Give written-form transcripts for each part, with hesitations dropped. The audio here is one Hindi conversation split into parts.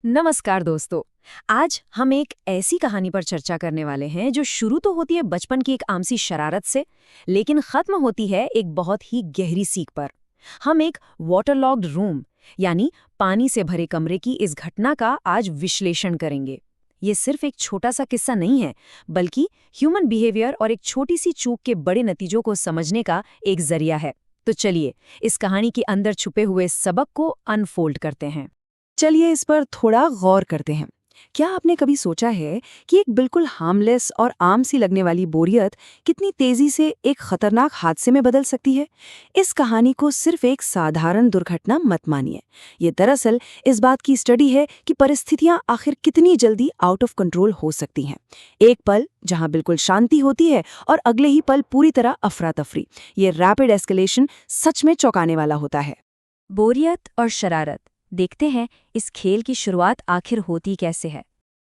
नमस्कार दोस्तों। आज हम एक ऐसी कहानी पर चर्चा करने वाले हैं जो शुरू तो होती है बचपन की एक आमसी शरारत से, लेकिन खत्म होती है एक बहुत ही गहरी सीख पर। हम एक वाटरलॉग्ड रूम यानी पानी से भरे कमरे की इस घटना का आज विश्लेषण करेंगे। ये सिर्फ एक छोटा सा किस्सा नहीं है, बल्कि ह्यूमन बिहेवियर और एक छोटी सी चूक के बड़े नतीजों को समझने का एक जरिया है। तो चलिए इस कहानी के अंदर छुपे हुए सबक को अनफोल्ड करते हैं। चलिए इस पर थोड़ा गौर करते हैं। क्या आपने कभी सोचा है कि एक बिल्कुल हार्मलेस और आम सी लगने वाली बोरियत कितनी तेजी से एक खतरनाक हादसे में बदल सकती है? इस कहानी को सिर्फ एक साधारण दुर्घटना मत मानिए। ये दरअसल इस बात की स्टडी है कि परिस्थितियां आखिर कितनी जल्दी आउट ऑफ कंट्रोल हो सकती हैं। एक पल जहां बिल्कुल शांति होती है और अगले ही पल पूरी तरह अफरा तफरी। ये रैपिड एस्केलेशन सच में चौंकाने वाला होता है। बोरियत और शरारत, देखते हैं इस खेल की शुरुआत आखिर होती कैसे है।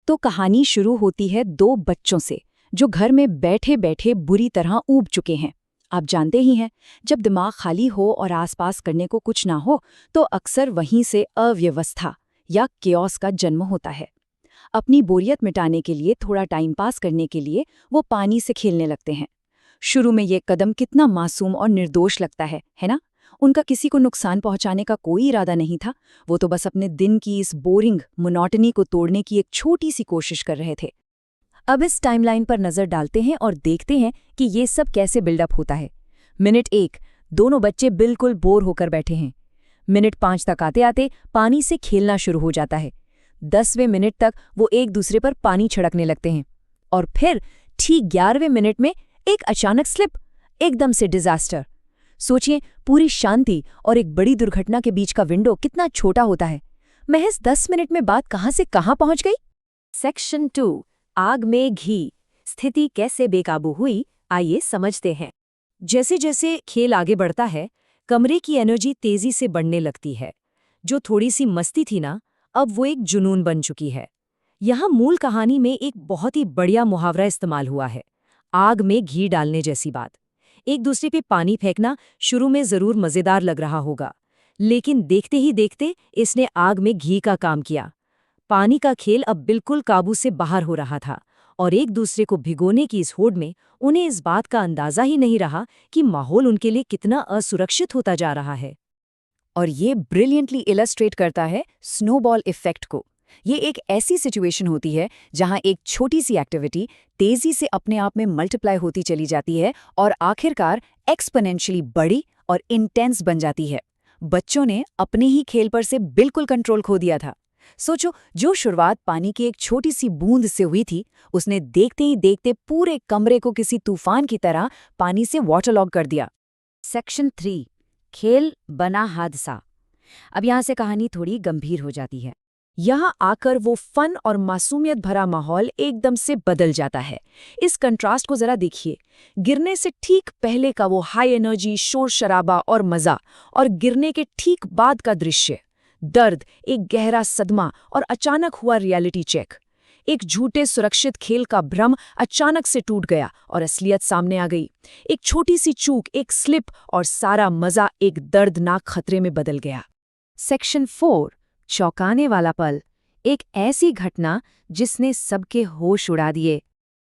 तो कहानी शुरू होती है दो बच्चों से जो घर में बैठे बैठे बुरी तरह ऊब चुके हैं। आप जानते ही हैं, जब दिमाग खाली हो और आसपास करने को कुछ ना हो तो अक्सर वहीं से अव्यवस्था या केओस का जन्म होता है। अपनी बोरियत मिटाने के लिए, थोड़ा टाइम पास करने के लिए वो पानी से खेलने लगते हैं। शुरू में ये कदम कितना मासूम और निर्दोष लगता है ना? उनका किसी को नुकसान पहुंचाने का कोई इरादा नहीं था। वो तो बस अपने दिन की इस बोरिंग मोनोटनी को तोड़ने की एक छोटी सी कोशिश कर रहे थे। अब इस टाइमलाइन पर नजर डालते हैं और देखते हैं कि ये सब कैसे बिल्डअप होता है। मिनट 1, दोनों बच्चे बिल्कुल बोर होकर बैठे हैं। मिनट 5 तक आते आते पानी से खेलना शुरू हो जाता है। 10वें मिनट तक वो एक दूसरे पर पानी छिड़कने लगते हैं और फिर ठीक 11वें मिनट में एक अचानक स्लिप, एकदम से डिजास्टर। सोचिए, पूरी शांति और एक बड़ी दुर्घटना के बीच का विंडो कितना छोटा होता है। महज 10 मिनट में बात कहां से कहां पहुंच गई। सेक्शन 2, आग में घी। स्थिति कैसे बेकाबू हुई, आइए समझते हैं। जैसे जैसे खेल आगे बढ़ता है, कमरे की एनर्जी तेजी से बढ़ने लगती है। जो थोड़ी सी मस्ती थी ना, अब वो एक जुनून बन चुकी है। यहाँ मूल कहानी में एक बहुत ही बढ़िया मुहावरा इस्तेमाल हुआ है, आग में घी डालने जैसी बात। एक दूसरे पे पानी फेंकना शुरू में जरूर मजेदार लग रहा होगा, लेकिन देखते ही देखते इसने आग में घी का काम किया। पानी का खेल अब बिल्कुल काबू से बाहर हो रहा था और एक दूसरे को भिगोने की इस होड़ में उन्हें इस बात का अंदाजा ही नहीं रहा कि माहौल उनके लिए कितना असुरक्षित होता जा रहा है। और ये ब्रिलियंटली इलस्ट्रेट करता है स्नोबॉल इफेक्ट को। ये एक ऐसी सिचुएशन होती है जहां एक छोटी सी एक्टिविटी तेजी से अपने आप में मल्टीप्लाई होती चली जाती है और आखिरकार एक्सपोनेंशियली बड़ी और इंटेंस बन जाती है। बच्चों ने अपने ही खेल पर से बिल्कुल कंट्रोल खो दिया था। सोचो, जो शुरुआत पानी की एक छोटी सी बूंद से हुई थी, उसने देखते ही देखते पूरे कमरे को किसी तूफान की तरह पानी से वाटरलॉग कर दिया। सेक्शन 3, खेल बना हादसा। अब यहाँ से कहानी थोड़ी गंभीर हो जाती है। यहाँ आकर वो फन और मासूमियत भरा माहौल एकदम से बदल जाता है। इस कंट्रास्ट को जरा देखिए। गिरने से ठीक पहले का वो हाई एनर्जी, शोर शराबा और मजा, और गिरने के ठीक बाद का दृश्य, दर्द, एक गहरा सदमा और अचानक हुआ रियलिटी चेक। एक झूठे सुरक्षित खेल का भ्रम अचानक से टूट गया और असलियत सामने आ गई। एक छोटी सी चूक, एक स्लिप और सारा मजा एक दर्दनाक खतरे में बदल गया। सेक्शन 4, चौंकाने वाला पल। एक ऐसी घटना जिसने सबके होश उड़ा दिए।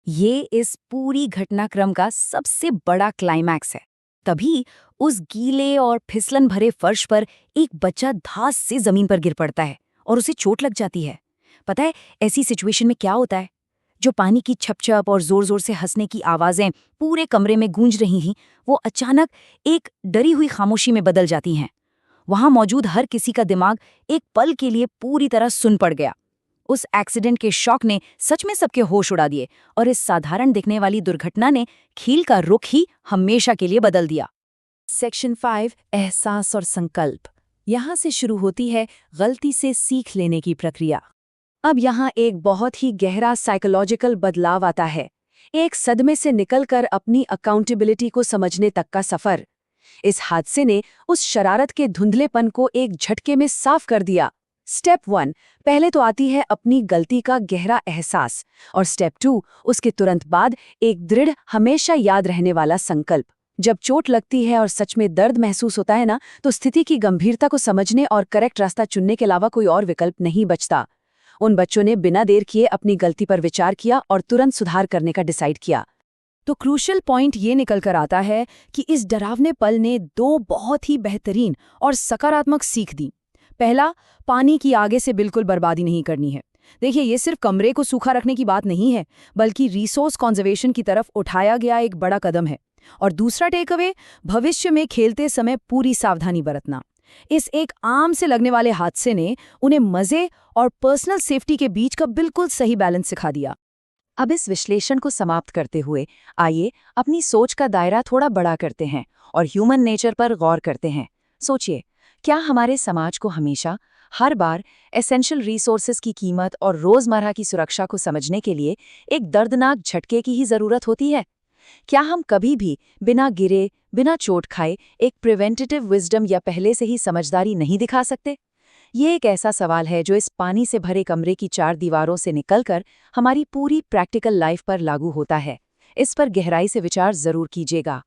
ये इस पूरी घटनाक्रम का सबसे बड़ा क्लाइमैक्स है। तभी उस गीले और फिसलन भरे फर्श पर एक बच्चा धास से जमीन पर गिर पड़ता है और उसे चोट लग जाती है। पता है ऐसी सिचुएशन में क्या होता है? जो पानी की छपछप और जोर जोर से हंसने की आवाजें पूरे कमरे में गूंज रही हैं, वो अचानक एक डरी हुई खामोशी में बदल जाती हैं। वहां मौजूद हर किसी का दिमाग एक पल के लिए पूरी तरह सुन पड़ गया। उस एक्सीडेंट के शॉक ने सच में सबके होश उड़ा दिए और इस साधारण दिखने वाली दुर्घटना ने खेल का रुख ही हमेशा के लिए बदल दिया। सेक्शन 5, एहसास और संकल्प। यहाँ से शुरू होती है गलती से सीख लेने की प्रक्रिया। अब यहाँ एक बहुत ही गहरा साइकोलॉजिकल बदलाव आता है। एक सदमे से निकलकर अपनी अकाउंटेबिलिटी को समझने तक का सफर। इस हादसे ने उस शरारत के धुंधलेपन को एक झटके में साफ कर दिया। स्टेप 1, पहले तो आती है अपनी गलती का गहरा एहसास, और स्टेप 2, उसके तुरंत बाद एक दृढ़, हमेशा याद रहने वाला संकल्प। जब चोट लगती है और सच में दर्द महसूस होता है ना, तो स्थिति की गंभीरता को समझने और करेक्ट रास्ता चुनने के अलावा कोई और विकल्प नहीं बचता। उन बच्चों ने बिना देर किए अपनी गलती पर विचार किया और तुरंत सुधार करने का डिसाइड किया। तो क्रूशियल पॉइंट ये निकल कर आता है कि इस डरावने पल ने दो बहुत ही बेहतरीन और सकारात्मक सीख दी। पहला, पानी की आगे से बिल्कुल बर्बादी नहीं करनी है। देखिए, ये सिर्फ कमरे को सूखा रखने की बात नहीं है, बल्कि रिसोर्स कंजर्वेशन की तरफ उठाया गया एक बड़ा कदम है। और दूसरा टेक अवे, भविष्य में खेलते समय पूरी सावधानी बरतना। इस एक आम से लगने वाले हादसे ने उन्हें मजे और पर्सनल सेफ्टी के बीच का बिल्कुल सही बैलेंस सिखा दिया। अब इस विश्लेषण को समाप्त करते हुए आइए अपनी सोच का दायरा थोड़ा बड़ा करते हैं और ह्यूमन नेचर पर गौर करते हैं। सोचिए, क्या हमारे समाज को हमेशा हर बार एसेंशियल रिसोर्सेज की कीमत और रोजमर्रा की सुरक्षा को समझने के लिए एक दर्दनाक झटके की ही जरूरत होती है? क्या हम कभी भी बिना गिरे, बिना चोट खाए एक प्रिवेंटिव विजडम या पहले से ही समझदारी नहीं दिखा सकते? ये एक ऐसा सवाल है जो इस पानी से भरे कमरे की चार दीवारों से निकलकर हमारी पूरी प्रैक्टिकल लाइफ पर लागू होता है। इस पर गहराई से विचार जरूर कीजिएगा।